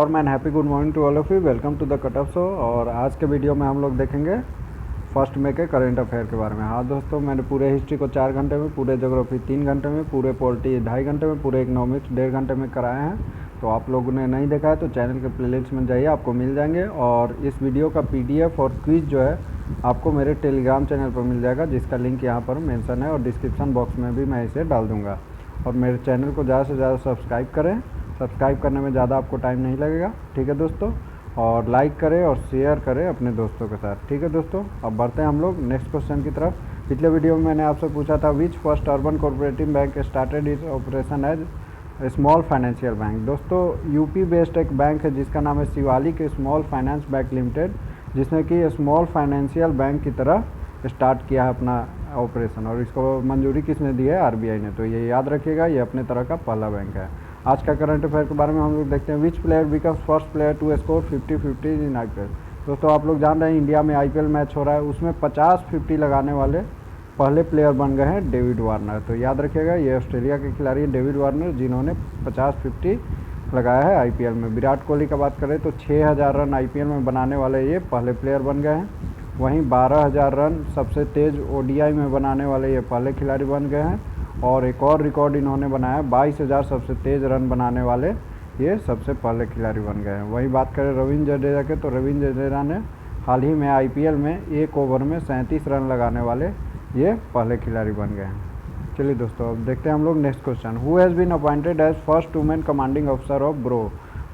Warm and happy good morning to all of you. Welcome to the cut off show. और आज के video में हम लोग देखेंगे 1 मई के करेंट अफेयर के बारे में। हाँ दोस्तों, मैंने पूरे हिस्ट्री को 4 घंटे में, पूरे ज्योग्राफी 3 घंटे में, पूरे पॉलिटी 2.5 घंटे में, पूरे इकोनॉमिक्स 1.5 घंटे में कराए हैं। तो आप लोगों ने नहीं देखा है तो चैनल के प्लेलिस्ट में जाइए, आपको मिल जाएंगे। और इस वीडियो का PDF और क्विज़ जो है आपको मेरे टेलीग्राम चैनल पर मिल जाएगा, जिसका लिंक यहाँ पर मेंशन है और डिस्क्रिप्शन बॉक्स में भी मैं इसे डाल दूँगा। और मेरे चैनल को ज़्यादा से ज़्यादा सब्सक्राइब करें। सब्सक्राइब करने में ज़्यादा आपको टाइम नहीं लगेगा, ठीक है दोस्तों। और लाइक करें और शेयर करें अपने दोस्तों के साथ, ठीक है दोस्तों। अब बढ़ते हैं हम लोग नेक्स्ट क्वेश्चन की तरफ। पिछले वीडियो में मैंने आपसे पूछा था which first urban cooperative bank started its operation as small financial bank. दोस्तों यूपी बेस्ड एक बैंक है जिसका नाम है Shivalik small finance bank limited, जिसने कि स्मॉल फाइनेंशियल बैंक की तरह स्टार्ट किया है अपना ऑपरेशन। और इसको मंजूरी किसने दी है? RBI ने। तो ये याद रखिएगा, ये अपने तरह का पहला बैंक है। आज का करंट अफेयर के बारे में हम लोग देखते हैं। Which player becomes first player to score 50-50 in IPL। दोस्तों आप लोग जान रहे हैं इंडिया में IPL मैच हो रहा है, उसमें 50-50 लगाने वाले पहले प्लेयर बन गए हैं डेविड वार्नर। तो याद रखिएगा, ये ऑस्ट्रेलिया के खिलाड़ी हैं डेविड वार्नर, जिन्होंने 50-50 लगाया है IPL में। विराट कोहली का बात करें तो 6000 रन IPL में बनाने वाले ये पहले प्लेयर बन गए हैं। वहीं 12000 रन सबसे तेज़ ODI में बनाने वाले ये पहले खिलाड़ी बन गए हैं। और एक और रिकॉर्ड इन्होंने बनाया, 22000 सबसे तेज़ रन बनाने वाले ये सबसे पहले खिलाड़ी बन गए हैं। वहीं बात करें रविंद्र जडेजा के तो रविंद्र जडेजा ने हाल ही में IPL में 1 ओवर में 37 रन लगाने वाले ये पहले खिलाड़ी बन गए हैं। चलिए दोस्तों अब देखते हैं हम लोग next question. Who has been appointed as first women commanding officer of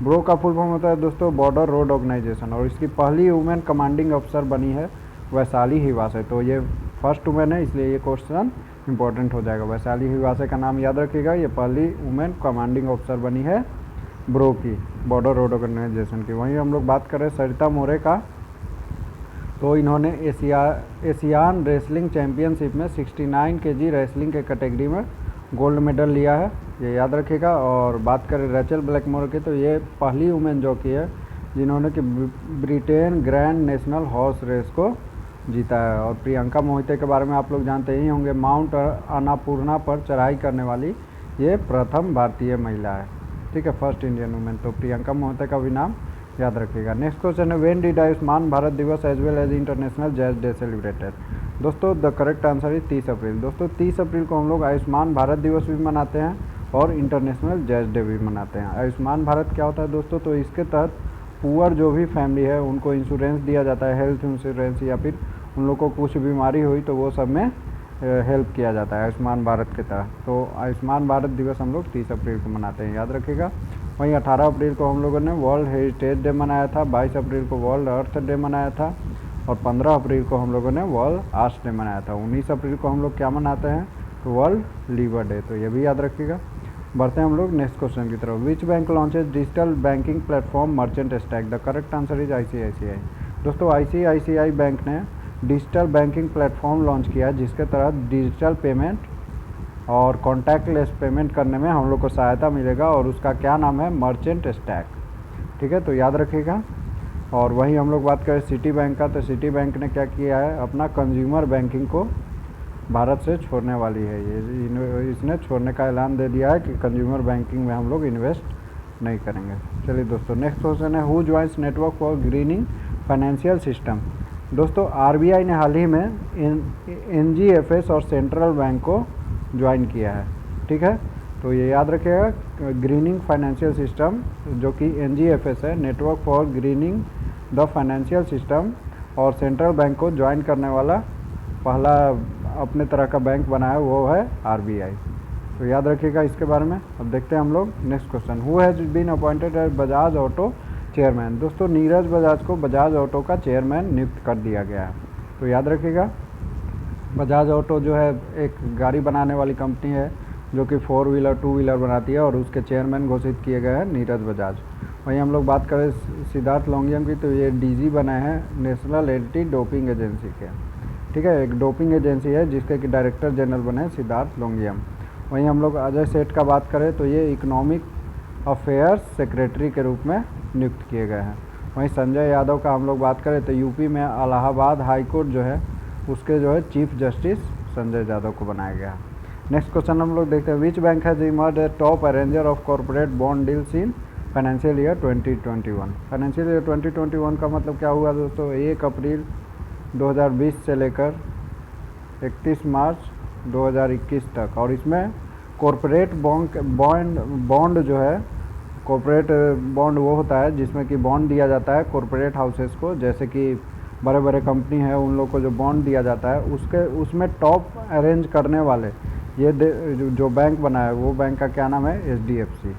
BRO का फुल फॉर्म होता है दोस्तों बॉर्डर रोड ऑर्गेनाइजेशन। और इसकी पहली वुमेन कमांडिंग ऑफिसर बनी है वैशाली हिवासे। तो ये फर्स्ट वुमेन है, इसलिए ये क्वेश्चन इंपॉर्टेंट हो जाएगा। वैशाली हिवासे का नाम याद रखिएगा, ये पहली वुमेन कमांडिंग ऑफिसर बनी है ब्रो की, बॉर्डर रोड ऑर्गेनाइजेशन की। वहीं हम लोग बात करें सरिता मोरे का, तो इन्होंने एशियान रेसलिंग चैम्पियनशिप में 69 kg रेसलिंग के कैटेगरी में गोल्ड मेडल लिया है, ये याद रखिएगा। और बात करें रेचल ब्लैकमोर की, तो ये पहली वुमेन जॉकी है जिन्होंने कि Britain grand national horse race को जीता है। और प्रियंका मोहिते के बारे में आप लोग जानते ही होंगे, माउंट अन्नपूर्णा पर चढ़ाई करने वाली ये प्रथम भारतीय महिला है, ठीक है, फर्स्ट इंडियन वुमेन। तो प्रियंका मोहिते का भी नाम याद रखिएगा। नेक्स्ट क्वेश्चन है when did Ayushman Bharat Diwas as well as international jazz day celebrated. दोस्तों the correct answer is 30 April. दोस्तों 30 अप्रैल को हम लोग आयुष्मान भारत दिवस भी मनाते हैं और इंटरनेशनल जैज डे भी मनाते हैं। आयुष्मान भारत क्या होता है दोस्तों? तो इसके तहत पुअर जो भी फैमिली है उनको इंश्योरेंस दिया जाता है, हेल्थ इंश्योरेंस, या फिर उन लोगों को कुछ बीमारी हुई तो वो सब में हेल्प किया जाता है आयुष्मान भारत के तहत। तो आयुष्मान भारत दिवस हम लोग 30 अप्रैल को मनाते हैं, याद रखिएगा। वहीं 18 अप्रैल को हम लोगों ने वर्ल्ड हेरिटेज डे मनाया था, 22 अप्रैल को वर्ल्ड अर्थ डे मनाया था और 15 अप्रैल को हम लोगों ने वर्ल्ड आर्ट्स डे मनाया था। 19 अप्रैल को हम लोग क्या मनाते हैं? तो वर्ल्ड लीवर डे। तो ये भी याद रखिएगा। बढ़ते हैं हम लोग नेक्स्ट क्वेश्चन की तरफ। Which bank launches digital banking platform merchant stack. The correct answer is ICICI। दोस्तों ICICI बैंक ने डिजिटल बैंकिंग प्लेटफॉर्म लॉन्च किया है, जिसके तहत डिजिटल पेमेंट और कॉन्टैक्टलेस पेमेंट करने में हम लोग को सहायता मिलेगा। और उसका क्या नाम है? मर्चेंट स्टैक, ठीक है, तो याद रखिएगा। और वहीं हम लोग बात करें सिटी बैंक का, तो सिटी बैंक ने क्या किया है, अपना कंज्यूमर बैंकिंग को भारत से छोड़ने वाली है। ये इसने छोड़ने का ऐलान दे दिया है कि कंज्यूमर बैंकिंग में हम लोग इन्वेस्ट नहीं करेंगे। चलिए दोस्तों नेक्स्ट क्वेश्चन है who joins network for grinning financial system. दोस्तों RBI ने हाल ही में NGFS और सेंट्रल बैंक को ज्वाइन किया है, ठीक है। तो ये याद रखिएगा, ग्रीनिंग फाइनेंशियल सिस्टम जो कि NGFS है, network for grinning the financial system, और सेंट्रल बैंक को ज्वाइन करने वाला पहला अपने तरह का बैंक बना है वो है RBI। तो याद रखिएगा इसके बारे में। अब देखते हैं हम लोग next question. Who has been appointed as Bajaj auto chairman. दोस्तों नीरज बजाज को बजाज ऑटो का चेयरमैन नियुक्त कर दिया गया है। तो याद रखिएगा, बजाज ऑटो जो है एक गाड़ी बनाने वाली कंपनी है जो कि 4 व्हीलर 2 व्हीलर बनाती है, और उसके चेयरमैन घोषित किए गए हैं नीरज बजाज। वहीं हम लोग बात करें सिद्धार्थ लोंगियम की, तो ये DG बने हैं नेशनल एंटी डोपिंग एजेंसी के, ठीक है, एक डोपिंग एजेंसी है जिसके कि डायरेक्टर जनरल बने सिद्धार्थ लोंगियम। वहीं हम लोग अजय सेठ का बात करें तो ये इकोनॉमिक अफेयर्स सेक्रेटरी के रूप में नियुक्त किए गए हैं। वहीं संजय यादव का हम लोग बात करें तो यूपी में इलाहाबाद हाई कोर्ट जो है उसके जो है चीफ जस्टिस संजय यादव को बनाया गया। नेक्स्ट क्वेश्चन हम लोग देखते हैं which bank has emerge A top arranger of corporate bond deals in financial year 2021। Financial year 2021 का मतलब क्या हुआ दोस्तों, 1 अप्रैल 2020 से लेकर 31 मार्च 2021 तक। और इसमें कॉरपोरेट बॉन्ड जो है, कॉरपोरेट बॉन्ड वो होता है जिसमें कि बॉन्ड दिया जाता है कॉरपोरेट हाउसेस को, जैसे कि बड़े बड़े कंपनी है उन लोग को जो बॉन्ड दिया जाता है उसमें टॉप अरेंज करने वाले ये जो बैंक बना है वो बैंक का क्या नाम है, HDFC।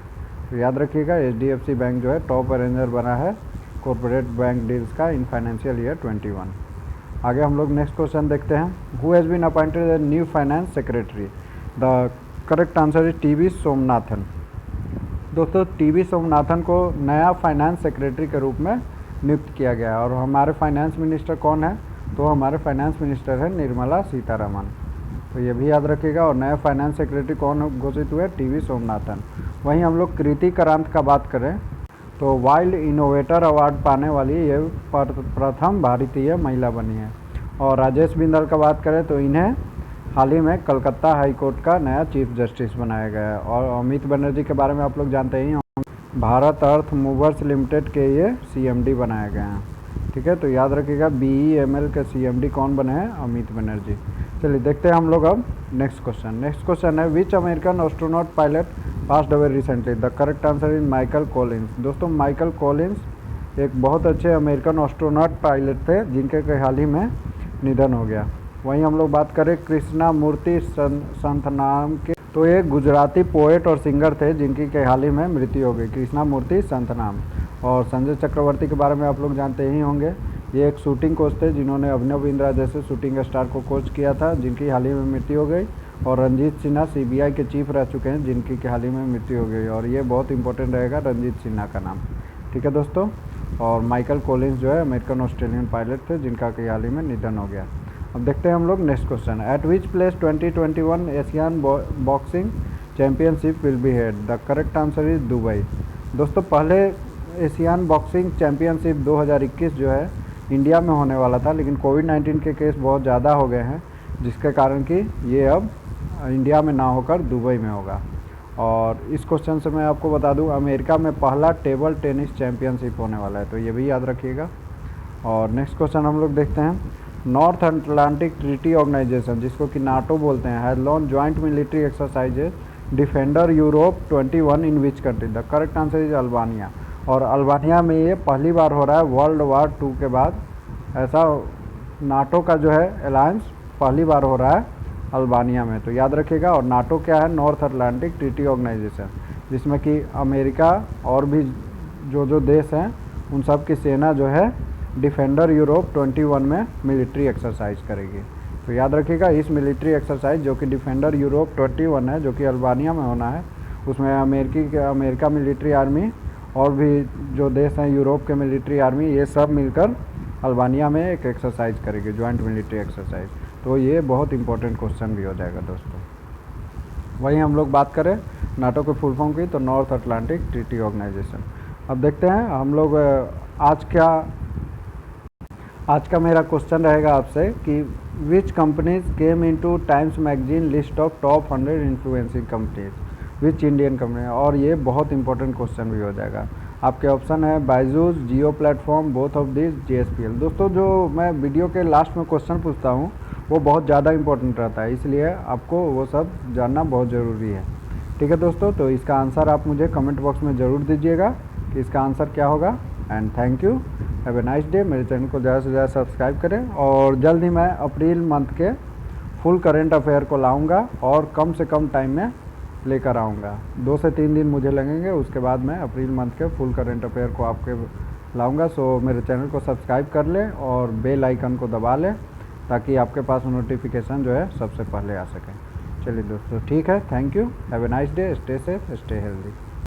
तो याद रखिएगा HDFC बैंक जो है टॉप अरेंजर बना है कॉरपोरेट बैंक डील्स का इन फाइनेंशियल ईयर 21। आगे हम लोग नेक्स्ट क्वेश्चन देखते हैं। Who has been appointed as new finance secretary? The correct answer is TB Somanathan. दोस्तों TB सोमनाथन को नया फाइनेंस सेक्रेटरी के रूप में नियुक्त किया गया है। और हमारे फाइनेंस मिनिस्टर कौन है, तो हमारे फाइनेंस मिनिस्टर है निर्मला सीतारमण। तो ये भी याद रखिएगा। और नए फाइनेंस सेक्रेटरी कौन घोषित हुए, TB सोमनाथन। वहीं हम लोग कृति करांत का बात करें तो वाइल्ड इनोवेटर अवार्ड पाने वाली ये प्रथम भारतीय महिला बनी है। और राजेश बिंदल का बात करें तो इन्हें हाल ही में कलकत्ता हाई कोर्ट का नया चीफ जस्टिस बनाया गया है। और अमित बनर्जी के बारे में आप लोग जानते ही होंगे, भारत अर्थ मूवर्स लिमिटेड के ये CMD बनाए गए हैं। ठीक है, तो याद रखिएगा BEML के CMD कौन बने हैं, अमित बनर्जी। चलिए देखते हैं हम लोग अब नेक्स्ट क्वेश्चन। नेक्स्ट क्वेश्चन है which American astronaut pilot passed away recently? The correct answer is Michael Collins. दोस्तों माइकल कॉलिंस एक बहुत अच्छे अमेरिकन एस्ट्रोनॉट पायलट थे जिनके हाल ही में निधन हो गया। वहीं हम लोग बात करें कृष्णामूर्ति संतनाम के, तो ये गुजराती पोएट और सिंगर थे जिनकी के हाल ही में मृत्यु हो गई, कृष्णामूर्ति संतनाम। और संजय चक्रवर्ती के बारे में आप लोग जानते ही होंगे, ये एक शूटिंग कोच थे जिन्होंने अभिनव बिंद्रा जैसे शूटिंग स्टार को कोच किया था, जिनकी हाल ही में मृत्यु हो गई। और रंजीत सिन्हा CBI के चीफ रह चुके हैं जिनकी के हाल ही में मृत्यु हो गई। और ये बहुत इंपॉर्टेंट रहेगा रंजीत सिन्हा का नाम। ठीक है दोस्तों। और माइकल कॉलिंस जो है अमेरिकन ऑस्ट्रेलियन पायलट थे जिनका के हाल ही में निधन हो गया। अब देखते हैं हम लोग next question. Eight which place 2021 Asian boxing championship will be head? The correct answer is Dubai. दोस्तों पहले एशियन बॉक्सिंग चैम्पियनशिप 2021 जो है इंडिया में होने वाला था, लेकिन कोविड-19 के केस बहुत ज़्यादा हो गए हैं जिसके कारण कि ये अब इंडिया में ना होकर दुबई में होगा। और इस क्वेश्चन से मैं आपको बता दूं अमेरिका में पहला टेबल टेनिस चैम्पियनशिप होने वाला है, तो ये भी याद रखिएगा। और नेक्स्ट क्वेश्चन हम लोग देखते हैं। नॉर्थ अटलांटिक ट्रीटी ऑर्गेनाइजेशन, जिसको कि NATO बोलते हैं, has launch joint military exercises defender Europe 21 in which country? The correct answer is Albania. और अल्बानिया में ये पहली बार हो रहा है वर्ल्ड वार 2 के बाद, ऐसा NATO का जो है अलायंस पहली बार हो रहा है अल्बानिया में, तो याद रखिएगा। और NATO क्या है, नॉर्थ अटलांटिक ट्रीटी ऑर्गेनाइजेशन, जिसमें कि अमेरिका और भी जो देश हैं उन सब की सेना जो है डिफेंडर यूरोप 21 में मिलिट्री एक्सरसाइज करेगी। तो याद रखिएगा इस मिलिट्री एक्सरसाइज जो कि डिफेंडर यूरोप 21 है, जो कि अल्बानिया में होना है, उसमें अमेरिका मिलिट्री आर्मी और भी जो देश हैं यूरोप के मिलिट्री आर्मी, ये सब मिलकर अल्बानिया में एक एक्सरसाइज करेगी, ज्वाइंट मिलिट्री एक्सरसाइज। तो ये बहुत इंपॉर्टेंट क्वेश्चन भी हो जाएगा दोस्तों। वहीं हम लोग बात करें NATO के फुल फॉर्म की, तो नॉर्थ अटलांटिक ट्रीटी ऑर्गेनाइजेशन। अब देखते हैं हम लोग आज का मेरा क्वेश्चन रहेगा आपसे कि विच companies came into times magazine list of top 100 influencing companies, which Indian company? और ये बहुत इंपॉर्टेंट क्वेश्चन भी हो जाएगा। आपके ऑप्शन है Byju's, Jio platform, both of this, JSPL। दोस्तों जो मैं वीडियो के लास्ट में क्वेश्चन पूछता हूँ वो बहुत ज़्यादा इंपॉर्टेंट रहता है, इसलिए आपको वो सब जानना बहुत ज़रूरी है। ठीक है दोस्तों, तो इसका आंसर आप मुझे कमेंट बॉक्स में ज़रूर दीजिएगा कि इसका आंसर क्या होगा। And thank you, have a nice day. मेरे चैनल को ज़्यादा से ज़्यादा सब्सक्राइब करें। और जल्द ही मैं अप्रैल मंथ के फुल करेंट अफेयर को लाऊंगा और कम से कम टाइम में लेकर आऊँगा। 2 से 3 दिन मुझे लगेंगे, उसके बाद मैं अप्रैल मंथ के फुल करेंट अफेयर को आपके लाऊंगा। सो मेरे चैनल को सब्सक्राइब कर लें और बेल आइकन को दबा लें ताकि आपके पास नोटिफिकेशन जो है सबसे पहले आ सके। चलिए दोस्तों ठीक है, thank you, have a nice day, stay safe, stay healthy.